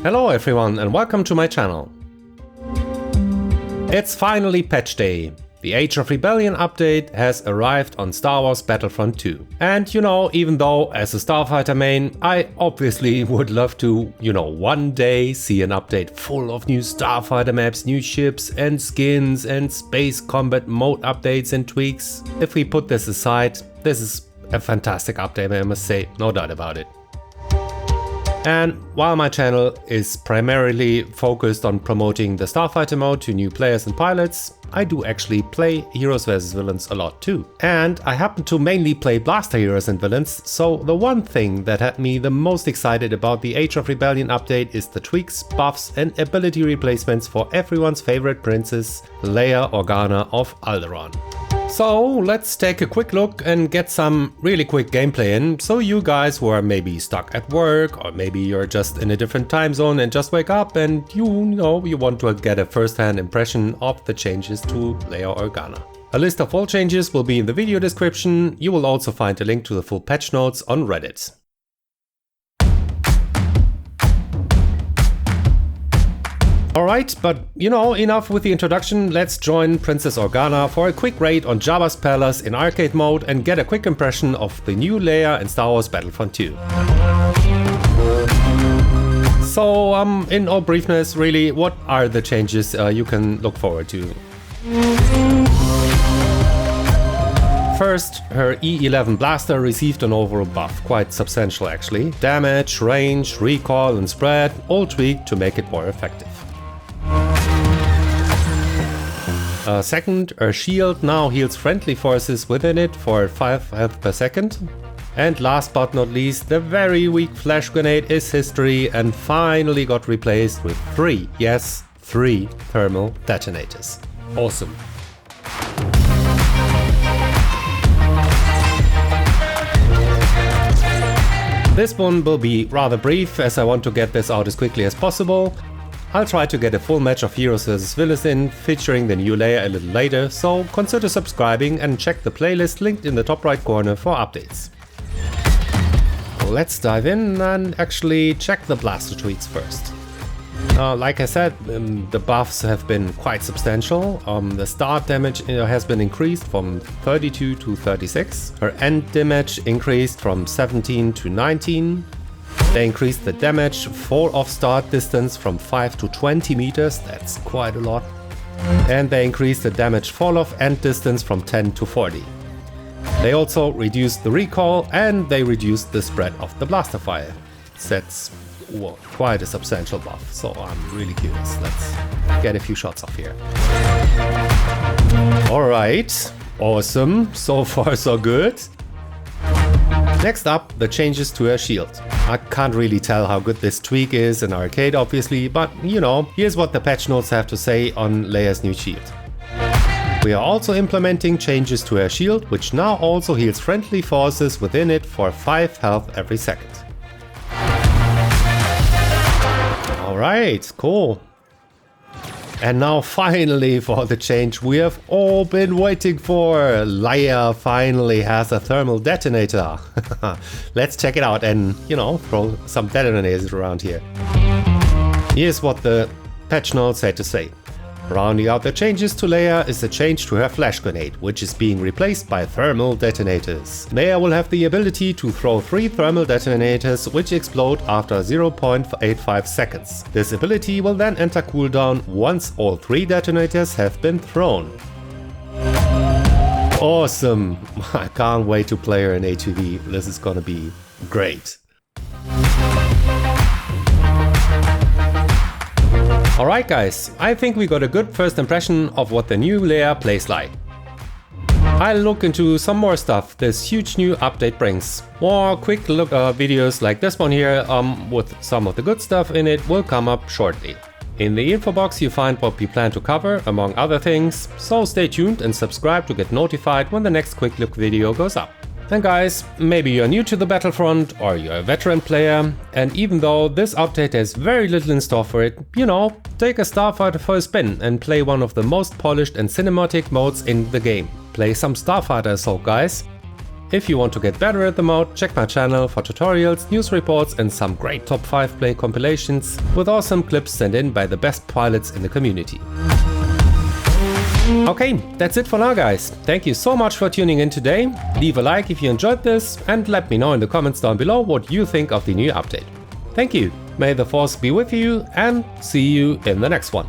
Hello everyone and welcome to my channel. It's finally patch day. The Age of Rebellion update has arrived on Star Wars Battlefront II. And you know, even though as a Starfighter main, I obviously would love to, one day see an update full of new Starfighter maps, new ships and skins and space combat mode updates and tweaks. If we put this aside, this is a fantastic update, I must say, no doubt about it. And while my channel is primarily focused on promoting the Starfighter mode to new players and pilots, I do actually play Heroes vs Villains a lot too. And I happen to mainly play Blaster Heroes and Villains, so the one thing that had me the most excited about the Age of Rebellion update is the tweaks, buffs and ability replacements for everyone's favorite princess, Leia Organa of Alderan. So let's take a quick look and get some really quick gameplay in, so you guys who are maybe stuck at work or maybe you're just in a different time zone and just wake up and you want to get a first-hand impression of the changes to Leia Organa. A list of all changes will be in the video description. You will also find a link to the full patch notes on Reddit. Alright, but enough with the introduction, let's join Princess Organa for a quick raid on Jabba's palace in arcade mode and get a quick impression of the new Leia in Star Wars Battlefront II. So, in all briefness, really, what are the changes you can look forward to? First, her E11 blaster received an overall buff, quite substantial actually. Damage, range, recoil and spread, all tweaked to make it more effective. Second, her shield now heals friendly forces within it for 5 health per second. And last but not least, the very weak flash grenade is history and finally got replaced with 3 thermal detonators. Awesome. This one will be rather brief as I want to get this out as quickly as possible. I'll try to get a full match of Heroes vs Villains in, featuring the new Leia a little later, so consider subscribing and check the playlist linked in the top right corner for updates. Let's dive in and actually check the blaster tweaks first. Like I said, the buffs have been quite substantial. The start damage has been increased from 32 to 36. Her end damage increased from 17 to 19. They increased the damage fall off start distance from 5 to 20 meters, that's quite a lot. And they increased the damage fall off end distance from 10 to 40. They also reduced the recoil and they reduced the spread of the blaster fire. That's quite a substantial buff, so I'm really curious. Let's get a few shots off here. Alright, awesome, so far so good. Next up, the changes to her shield. I can't really tell how good this tweak is in arcade obviously, but here's what the patch notes have to say on Leia's new shield. We are also implementing changes to her shield, which now also heals friendly forces within it for 5 health every second. Alright, cool. And now finally for the change we have all been waiting for. Leia finally has a thermal detonator. Let's check it out and, throw some detonators around here. Here's what the patch notes had to say. Rounding out the changes to Leia is a change to her flash grenade, which is being replaced by thermal detonators. Leia will have the ability to throw 3 thermal detonators which explode after 0.85 seconds. This ability will then enter cooldown once all 3 detonators have been thrown. Awesome! I can't wait to play her in A2V, this is gonna be great. Alright guys, I think we got a good first impression of what the new Leia plays like. I'll look into some more stuff this huge new update brings. More quick look videos like this one here with some of the good stuff in it will come up shortly. In the info box you find what we plan to cover among other things, so stay tuned and subscribe to get notified when the next quick look video goes up. And guys, maybe you're new to the Battlefront or you're a veteran player, and even though this update has very little in store for it, take a Starfighter for a spin and play one of the most polished and cinematic modes in the game. Play some Starfighter Assault, guys. If you want to get better at the mode, check my channel for tutorials, news reports and some great top 5 play compilations with awesome clips sent in by the best pilots in the community. Okay, that's it for now guys. Thank you so much for tuning in today. Leave a like if you enjoyed this and let me know in the comments down below what you think of the new update. Thank you, may the force be with you and see you in the next one.